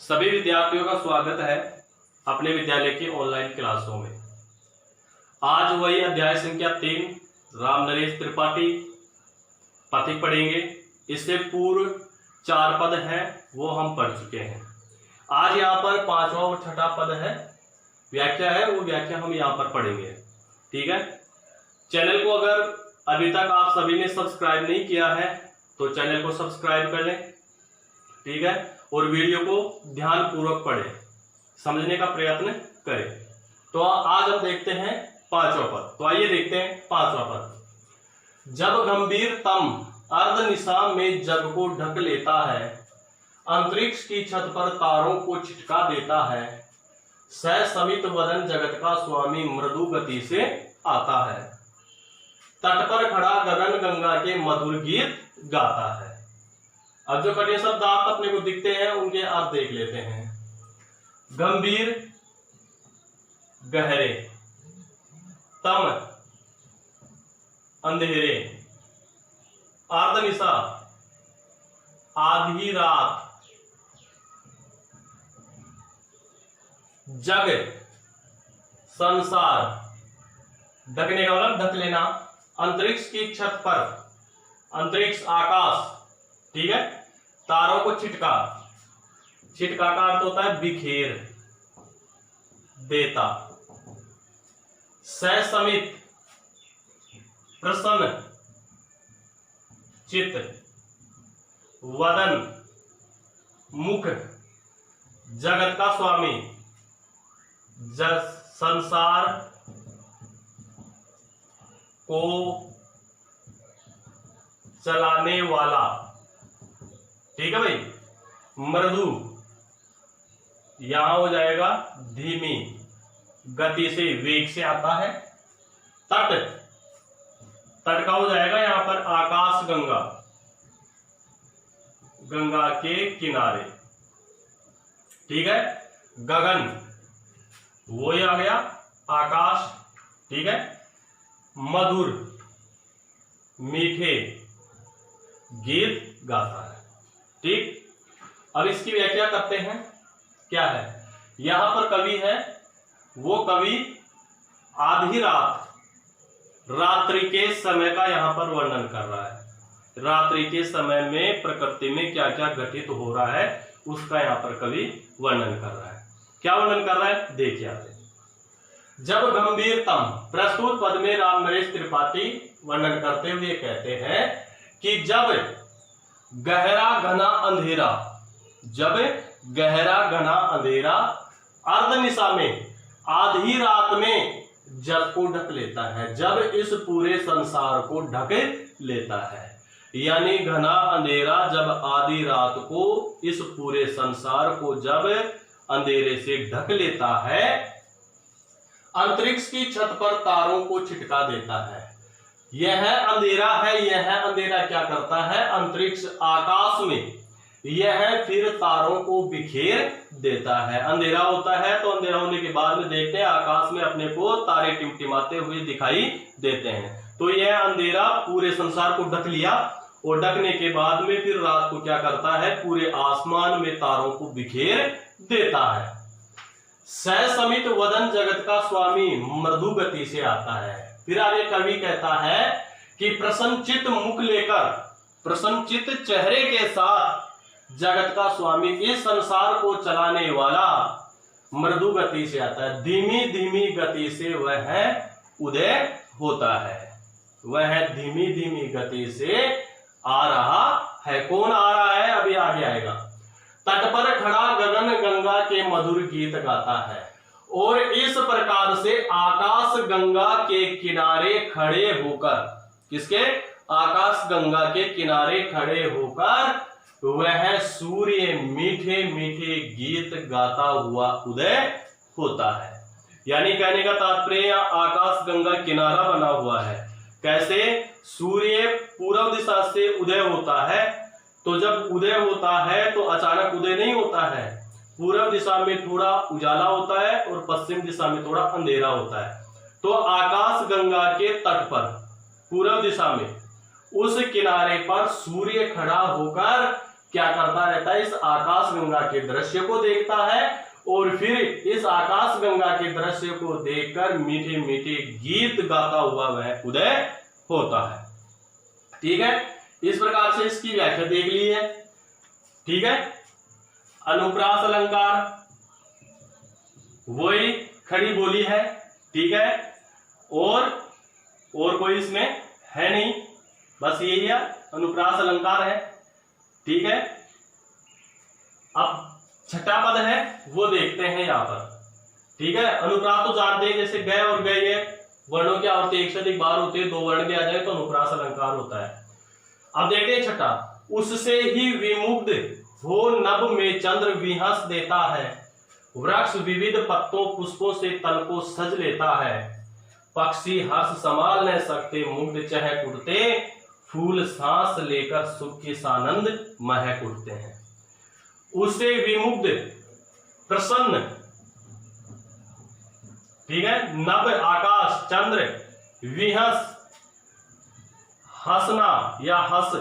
सभी विद्यार्थियों का स्वागत है अपने विद्यालय की ऑनलाइन क्लासों में। आज वही अध्याय संख्या 3 राम नरेश त्रिपाठी पथिक पढ़ेंगे। इससे पूर्व 4 पद हैं वो हम पढ़ चुके हैं। आज यहाँ पर 5वां और 6ठा पद है, व्याख्या है, वो व्याख्या हम यहाँ पर पढ़ेंगे। ठीक है। चैनल को अगर अभी तक आप सभी ने सब्सक्राइब नहीं किया है तो चैनल को सब्सक्राइब कर लें। ठीक है। और वीडियो को ध्यान पूर्वक पढ़ें, समझने का प्रयत्न करें। तो आज हम देखते हैं 5वां पद। तो आइए देखते हैं 5वां पद। जब गंभीर तम अर्ध निशा में जग को ढक लेता है, अंतरिक्ष की छत पर तारों को छिटका देता है, समित वदन जगत का स्वामी मृदु गति से आता है, तट पर खड़ा गगन गंगा के मधुर गीत गाता है। अब जो कठिन शब्द आप अपने को दिखते हैं उनके अर्थ देख लेते हैं। गंभीर, गहरे, तम, अंधेरे, अर्धनिशा, आधी रात, जग, संसार, ढकने का मतलब ढक लेना, अंतरिक्ष की छत पर, अंतरिक्ष आकाश, ठीक है, तारों को छिटका, छिटका का अर्थ होता है बिखेर देता, समित, प्रसन्न चित्त, वदन मुख, जगत का स्वामी, संसार को चलाने वाला। ठीक है भाई। मृदु यहां हो जाएगा धीमी गति से, वेग से आता है। तट, तट का हो जाएगा यहां पर आकाश गंगा, गंगा के किनारे। ठीक है। गगन वो ही आ गया आकाश। ठीक है। मधुर मीठे गीत गाता है। ठीक। अब इसकी व्याख्या करते हैं। क्या है यहां पर कवि है, वो कवि आधी रात, रात्रि के समय का यहां पर वर्णन कर रहा है। रात्रि के समय में प्रकृति में क्या क्या घटित हो रहा है उसका यहां पर कवि वर्णन कर रहा है। क्या वर्णन कर रहा है देखिए आगे। जब गंभीरतम, प्रस्तुत पद में राम नरेश त्रिपाठी वर्णन करते हुए कहते हैं कि जब गहरा घना अंधेरा, जब गहरा घना अंधेरा अर्धनिशा में, आधी रात में जग को ढक लेता है, जब इस पूरे संसार को ढक लेता है, यानी घना अंधेरा जब आधी रात को इस पूरे संसार को जब अंधेरे से ढक लेता है, अंतरिक्ष की छत पर तारों को छिटका देता है। यह अंधेरा है, यह अंधेरा क्या करता है, अंतरिक्ष आकाश में यह फिर तारों को बिखेर देता है। अंधेरा होता है तो अंधेरा होने के बाद में देखते हैं आकाश में अपने को तारे टिमटिमाते हुए दिखाई देते हैं। तो यह अंधेरा पूरे संसार को ढक लिया और ढकने के बाद में फिर रात को क्या करता है, पूरे आसमान में तारों को बिखेर देता है। समित वदन जगत का स्वामी मृदु गति से आता है। फिर आगे कवि कहता है कि प्रसन्नचित मुख लेकर, प्रसन्नचित चेहरे के साथ जगत का स्वामी, इस संसार को चलाने वाला मृदु गति से आता है। धीमी धीमी गति से वह उदय होता है, वह धीमी धीमी गति से आ रहा है। कौन आ रहा है अभी आगे आएगा। तट पर खड़ा गगन गंगा के मधुर गीत गाता है, और इस प्रकार से आकाश गंगा के किनारे खड़े होकर, किसके, आकाश गंगा के किनारे खड़े होकर वह सूर्य मीठे मीठे गीत गाता हुआ उदय होता है। यानी कहने का तात्पर्य आकाश गंगा किनारा बना हुआ है। कैसे, सूर्य पूर्व दिशा से उदय होता है, तो जब उदय होता है तो अचानक उदय नहीं होता है, पूर्व दिशा में थोड़ा उजाला होता है और पश्चिम दिशा में थोड़ा अंधेरा होता है। तो आकाश गंगा के तट पर पूर्व दिशा में उस किनारे पर सूर्य खड़ा होकर क्या करता रहता है, इस आकाश गंगा के दृश्य को देखता है और फिर इस आकाश गंगा के दृश्य को देखकर मीठे मीठे गीत गाता हुआ वह उदय होता है। ठीक है, इस प्रकार से इसकी व्याख्या देख ली है। ठीक है, अनुप्रास अलंकार वही खड़ी बोली है। ठीक है, और कोई इसमें है नहीं, बस यही है, अनुप्रास अलंकार है। ठीक है, अब छठा पद है वो देखते हैं यहां पर। ठीक है, अनुप्रास तो जानते हैं, जैसे गए और गए वर्णों क्या होते हैं, एक से अधिक बार होते हैं, दो वर्ण भी आ जाए तो अनुप्रास अलंकार होता है। अब देखते हैं छठा, उससे ही विमुग्ध हो नभ में चंद्र विहंस देता है, वृक्ष विविध पत्तों पुष्पों से तल को सज लेता है, पक्षी हर्ष संभाल न सकते मुग्ध चहक उठते, फूल सांस लेकर सुख के सानंद महक उठते हैं। उससे विमुग्ध प्रसन्न, ठीक है, नभ आकाश, चंद्र, विहंस हंसना या हंस,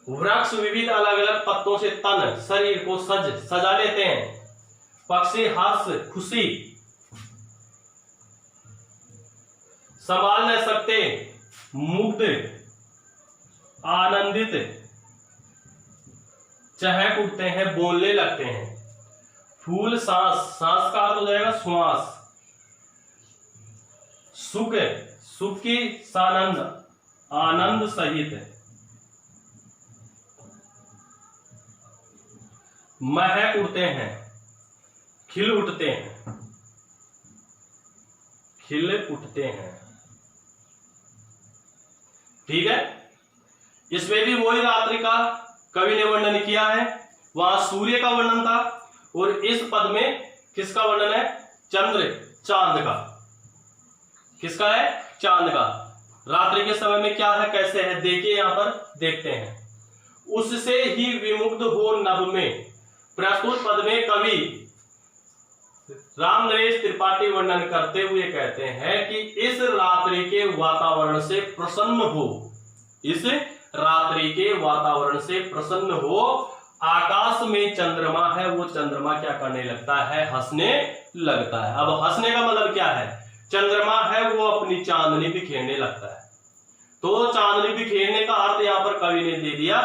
वृक्ष विविध अलग अलग पत्तों से तन शरीर को सजा लेते हैं, पक्षी हर्ष खुशी संभाल न सकते, मुग्ध आनंदित चहक उठते हैं, बोलने लगते हैं, फूल सांस, सांस का अर्थ हो जाएगा श्वास, सुख सुख की सानंद आनंद सहित, महक उठते हैं, खिल उठते हैं, खिल उठते हैं। ठीक है, इसमें भी वही रात्रि का कवि ने वर्णन किया है, वहां सूर्य का वर्णन था और इस पद में किसका वर्णन है, चंद्र चांद का। किसका है, चांद का। रात्रि के समय में क्या है, कैसे है, देखिए यहां पर देखते हैं। उससे ही विमुग्ध हो नभ में, प्रस्तुत पद में कवि राम नरेश त्रिपाठी वर्णन करते हुए कहते हैं कि इस रात्रि के वातावरण से प्रसन्न हो, इस रात्रि के वातावरण से प्रसन्न हो, आकाश में चंद्रमा है वो चंद्रमा क्या करने लगता है, हंसने लगता है। अब हंसने का मतलब क्या है, चंद्रमा है वो अपनी चांदनी बिखेरने लगता है, तो चांदनी बिखेरने का अर्थ यहां पर कवि ने दे दिया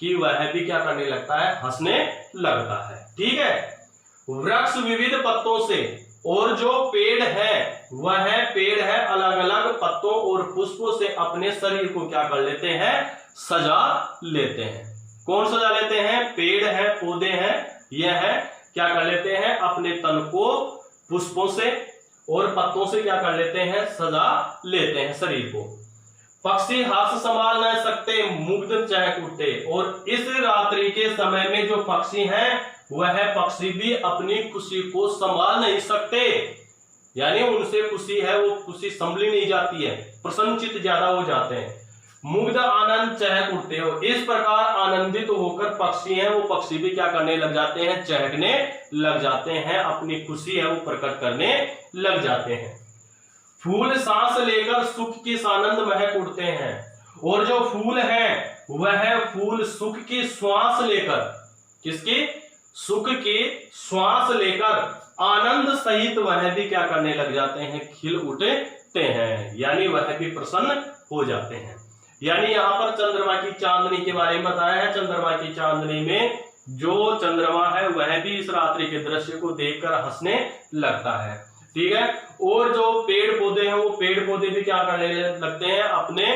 कि वह भी क्या करने लगता है, हंसने लगता है। ठीक है, वृक्ष विविध पत्तों से, और जो पेड़ है वह पेड़ है अलग अलग पत्तों और पुष्पों से अपने शरीर को क्या कर लेते हैं, सजा लेते हैं। कौन सजा लेते हैं, पेड़ है, पौधे हैं, यह है क्या कर लेते हैं, अपने तन को पुष्पों से और पत्तों से क्या कर लेते हैं, सजा लेते हैं शरीर को। पक्षी हर्ष संभाल न सकते मुग्ध चहक उठते, और इस रात्रि के समय में जो पक्षी हैं वह पक्षी भी अपनी खुशी को संभाल नहीं सकते, यानी उनसे खुशी है वो खुशी संभली नहीं जाती है, प्रसन्नचित ज्यादा हो जाते हैं। मुग्ध आनंद चहक उठते हो, इस प्रकार आनंदित होकर पक्षी हैं वो पक्षी भी क्या करने लग जाते हैं, चहकने लग जाते हैं, अपनी खुशी है वो प्रकट करने लग जाते हैं। फूल सांस लेकर सुख की सानंद महक उठते हैं, और जो फूल है वह फूल सुख की श्वास लेकर, किसकी, सुख की श्वास लेकर आनंद सहित वह भी क्या करने लग जाते हैं, खिल उठते हैं, यानी वह भी प्रसन्न हो जाते हैं। यानी यहाँ पर चंद्रमा की चांदनी के बारे में बताया है। चंद्रमा की चांदनी में जो चंद्रमा है वह भी इस रात्रि के दृश्य को देखकर हंसने लगता है। ठीक है, और जो पेड़ पौधे हैं वो पेड़ पौधे भी क्या करने लगते हैं, अपने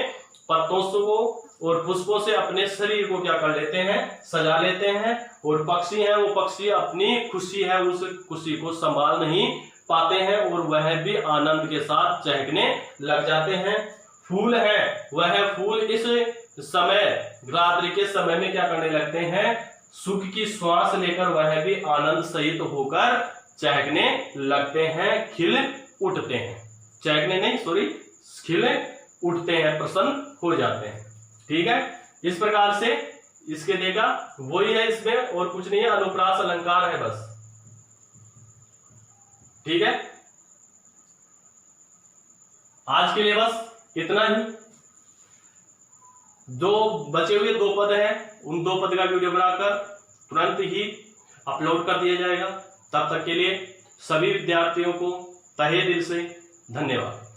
पत्तों को और पुष्पों से अपने शरीर को क्या कर लेते हैं, सजा लेते हैं, और पक्षी हैं वो पक्षी अपनी खुशी है उस खुशी को संभाल नहीं पाते हैं और वह भी आनंद के साथ चहकने लग जाते हैं। फूल है वह फूल इस समय रात्रि के समय में क्या करने लगते हैं, सुख की श्वास लेकर वह भी आनंद सहित होकर चहकने लगते हैं, खिल उठते हैं, चहकने नहीं सॉरी खिल उठते हैं, प्रसन्न हो जाते हैं। ठीक है, इस प्रकार से इसके देगा वही है, इसमें और कुछ नहीं है, अनुप्रास अलंकार है बस। ठीक है, आज के लिए बस इतना ही। जो बचे हुए 2 पद हैं उन 2 पद का वीडियो बनाकर तुरंत ही अपलोड कर दिया जाएगा। तब तक के लिए सभी विद्यार्थियों को तहे दिल से धन्यवाद।